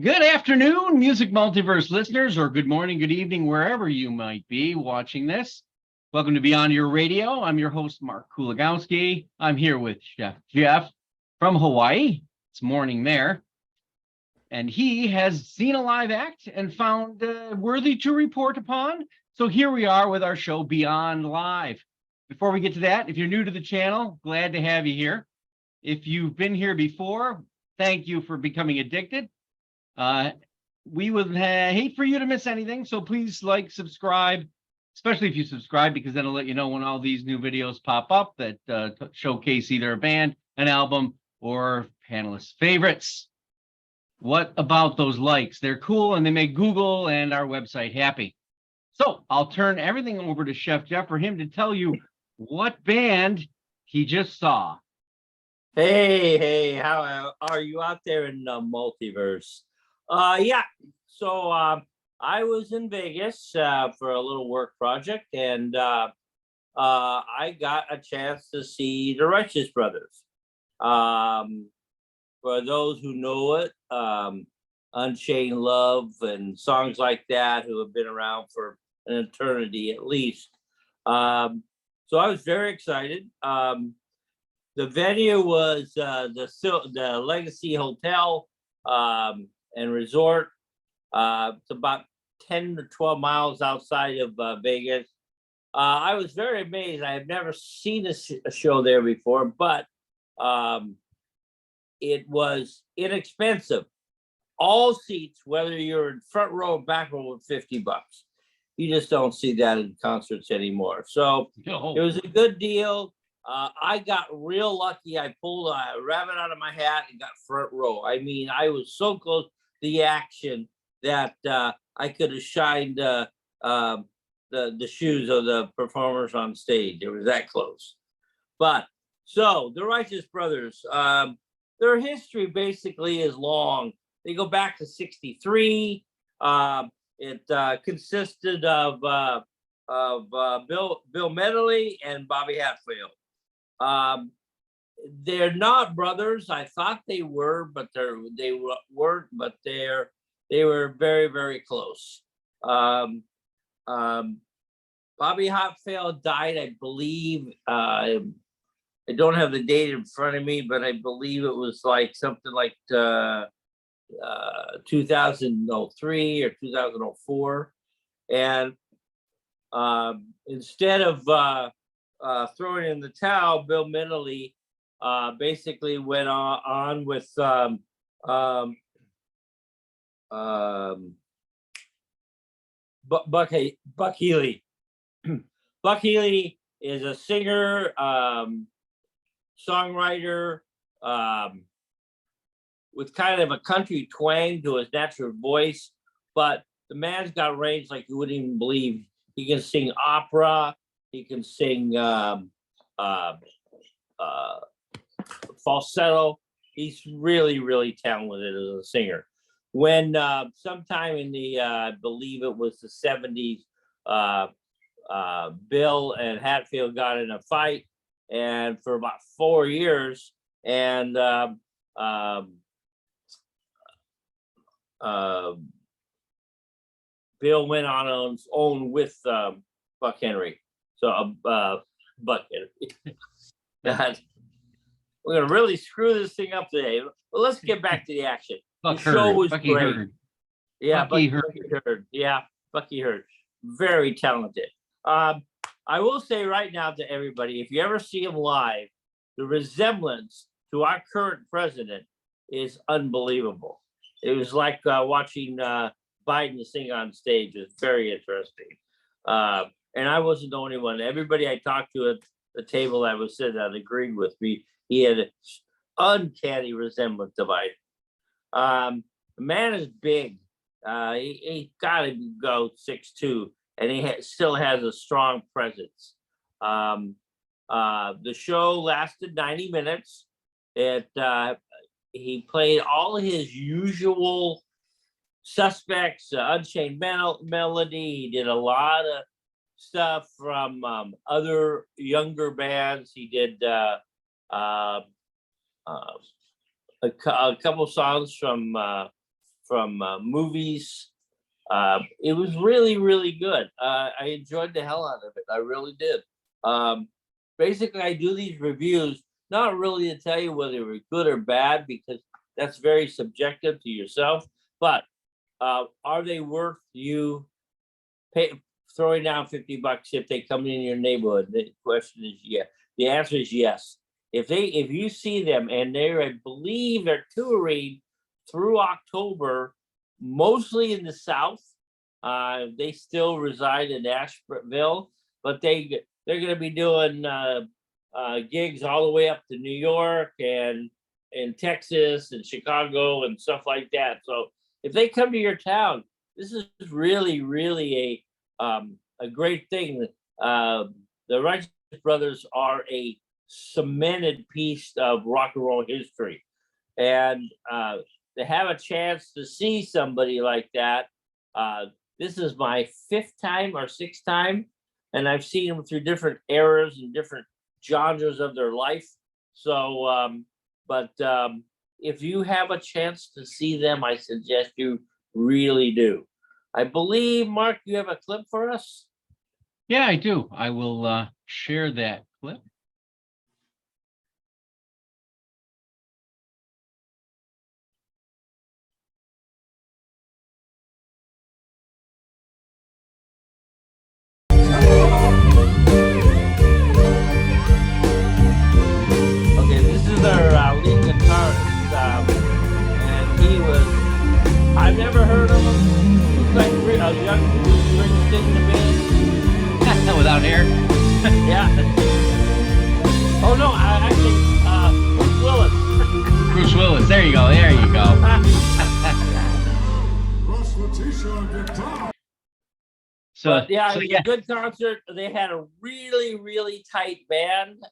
Good afternoon, Music Multiverse listeners, or good morning, good evening, wherever you might be watching this. Welcome to Beyond Your Radio. I'm your host, Mark Kulagowski. I'm here with Chef Jeff from Hawaii. It's morning there. And he has seen a live act and found worthy to report upon. So here we are with our show, Beyond Live. Before we get to that, if you're new to the channel, glad to have you here. If you've been here before, thank you for becoming addicted. We would hate for you to miss anything, so please like, subscribe, especially if you subscribe, because then it'll let you know when all these new videos pop up that showcase either a band, an album, or panelist favorites. What about those likes? They're cool and they make Google and our website happy. So I'll turn everything over to Chef Jeff for him to tell you what band he just saw. Hey, how are you out there in the multiverse? Yeah, so I was in Vegas for a little work project, and I got a chance to see the Righteous Brothers. For those who know it, Unchained Love and songs like that, who have been around for an eternity at least. So I was very excited. The venue was the Legacy Hotel and Resort. It's about 10 to 12 miles outside of Vegas. I was very amazed. I have never seen a show there before, but it was inexpensive. All seats, whether you're in front row or back row, were $50. You just don't see that in concerts anymore. So it was a good deal. I got real lucky. I pulled a rabbit out of my hat and got front row. I mean, I was so close to the action that I could have shined the shoes of the performers on stage. It was that close. But so the Righteous Brothers, their history basically is long. They go back to '63. It consisted of Bill Medley and Bobby Hatfield. They're not brothers. I thought they were, but they weren't. But they were very, very close. Bobby Hatfield died, I believe. I don't have the date in front of me, but I believe it was like something like 2003 or 2004. And instead of throwing in the towel, Bill Medley basically went on with Buck Healy. Buck Healy is a singer, songwriter, with kind of a country twang to his natural voice, but the man's got range like you wouldn't even believe. He can sing opera. He can sing falsetto. He's really, really talented as a singer. When sometime in the, I believe it was the 70s, Bill and Hatfield got in a fight, and for about 4 years, and Bill went on his own with Buck Henry. So Buck Henry. God, we're gonna really screw this thing up today. But let's get back to the action. The show was Bucky great. Hurd. Yeah, Bucky Hurd. Yeah, Bucky Hurd. Very talented. I will say right now to everybody, if you ever see him live, the resemblance to our current president is unbelievable. It was like watching Biden sing on stage. It was very interesting. And I wasn't the only one. Everybody I talked to at the table I was sitting at agreed with me. He had an uncanny resemblance to Biden. The man is big. He got to go 6'2", and he still has a strong presence. The show lasted 90 minutes. He played all his usual suspects, Unchained Melody. He did a lot of stuff from other younger bands. He did a couple songs from movies. It was really, really good. I enjoyed the hell out of it. I really did. Basically, I do these reviews not really to tell you whether they were good or bad, because that's very subjective to yourself. But are they worth you throwing down $50 if they come in your neighborhood? The question is yes. The answer is yes. If you see them, and I believe they're touring through October, mostly in the South. They still reside in Asheville, but they're going to be doing gigs all the way up to New York and in Texas and Chicago and stuff like that. So if they come to your town, this is really, really a great thing. The Righteous Brothers are a cemented piece of rock and roll history, and to have a chance to see somebody like that. This is my 5th time or 6th time, and I've seen them through different eras and different genres of their life. So, if you have a chance to see them, I suggest you really do. I believe, Mark, you have a clip for us? Yeah, I do. I will share that clip. Okay, this is their lead guitarist, and he was, I've never heard of him. He's like a young Springsteen to me. Without hair. Yeah. Oh no, actually, Bruce Willis. Bruce Willis. There you go. There you go. But yeah, it was a good concert. They had a really, really tight band.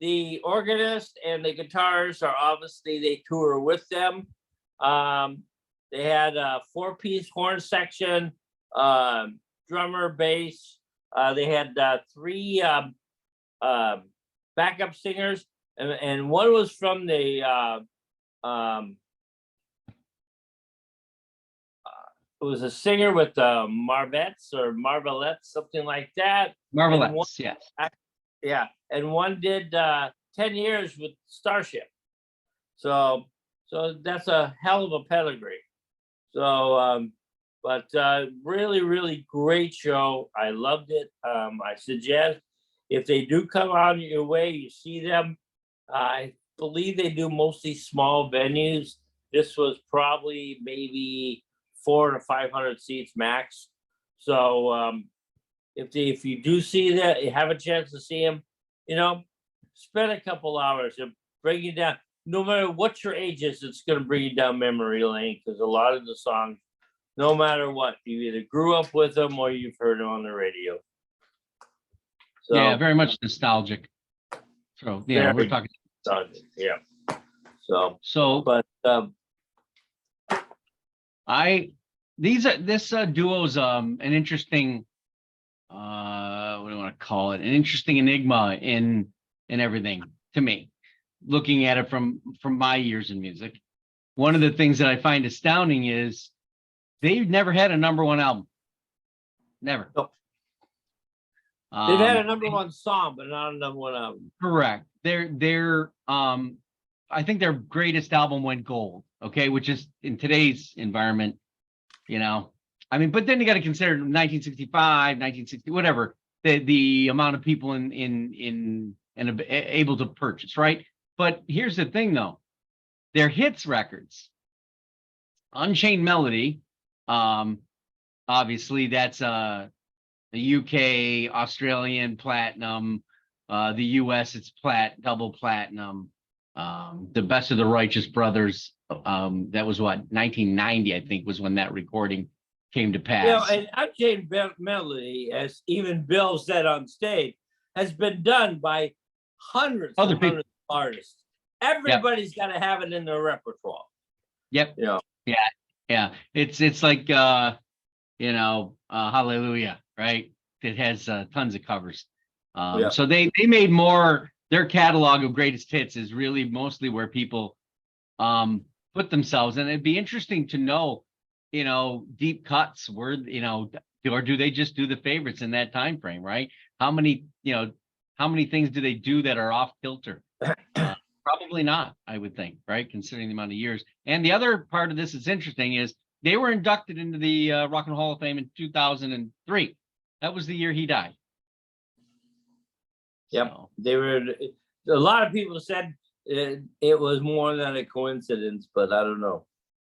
The organist and the guitarists are obviously, they tour with them. They had a 4-piece horn section, drummer, bass. They had 3 backup singers, and one was from the it was a singer with Marvettes or Marvelettes, something like that. Marvelettes, yes. Yeah, and one did 10 years with Starship. So that's a hell of a pedigree. So, really, really great show. I loved it. I suggest if they do come out your way, you see them. I believe they do mostly small venues. This was probably maybe 400 to 500 seats max. So if you do see that, you have a chance to see them, spend a couple hours and bring you down. No matter what your age is, it's going to bring you down memory lane, because a lot of the songs, no matter what, you either grew up with them or you've heard them on the radio. So, yeah, very much nostalgic. So yeah, we're talking nostalgic. Yeah. But this duo's an interesting what do you want to call it? An interesting enigma in everything to me, looking at it from my years in music. One of the things that I find astounding is they've never had a #1 album. Never. Nope. They've had a #1 song, but not a #1 album. Correct. They're I think their greatest album went gold, okay, which is in today's environment, I mean, but then you got to consider 1965, 1960, whatever, the amount of people in able to purchase, right? But here's the thing, though. Their hits records, Unchained Melody, obviously that's the UK, Australian platinum, the US it's double platinum. The Best of the Righteous Brothers, that was what, 1990, I think, was when that recording came to pass. And Unchained Melody, as even Bill said on stage, has been done by hundreds of artists. Everybody's got to have it in their repertoire. Yep. Yeah. It's like Hallelujah, right? It has tons of covers. So they made more. Their catalog of greatest hits is really mostly where people put put themselves, and it'd be interesting to know, deep cuts were, or do they just do the favorites in that time frame, right? How many things do they do that are off kilter? Probably not, I would think, right? Considering the amount of years. And the other part of this is interesting is they were inducted into the Rock and Roll Hall of Fame in 2003. That was the year he died. Yep. So. They were. A lot of people said it was more than a coincidence, but I don't know.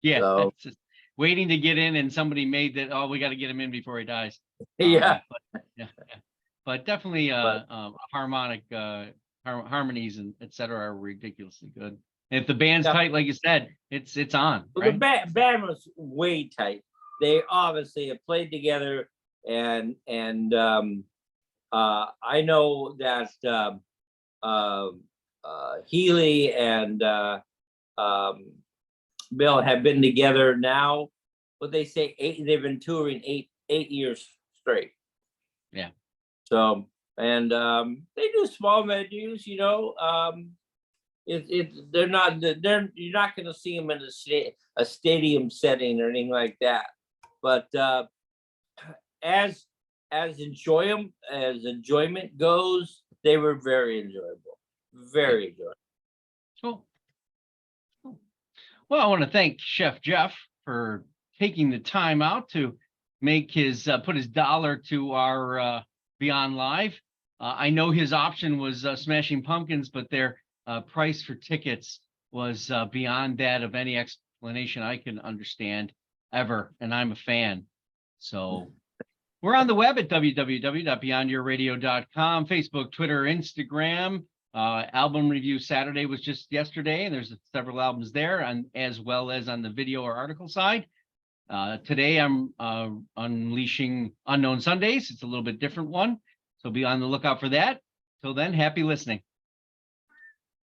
Yeah, so, just waiting to get in, and somebody made that. Oh, we got to get him in before he dies. Yeah. But definitely, harmonic harmonies and etc. are ridiculously good. And if the band's tight, like you said, it's on. Well, right? The band was way tight. They obviously have played together, and I know that Healy and Bill have been together now. What they say, they've been touring eight years straight. Yeah. So, and they do small venues, you're not going to see them in a stadium setting or anything like that. But as enjoyment goes, they were very enjoyable, very enjoyable. Cool. Well, I want to thank Chef Jeff for taking the time out to make put his dollar to our Beyond Live. I know his option was Smashing Pumpkins, but their price for tickets was beyond that of any explanation I can understand ever, and I'm a fan. So we're on the web at www.beyondyourradio.com, Facebook, Twitter, Instagram. Album review Saturday was just yesterday, and there's several albums there, and as well as on the video or article side. Today I'm unleashing Unknown Sundays. It's a little bit different one, so be on the lookout for that. Till then, happy listening.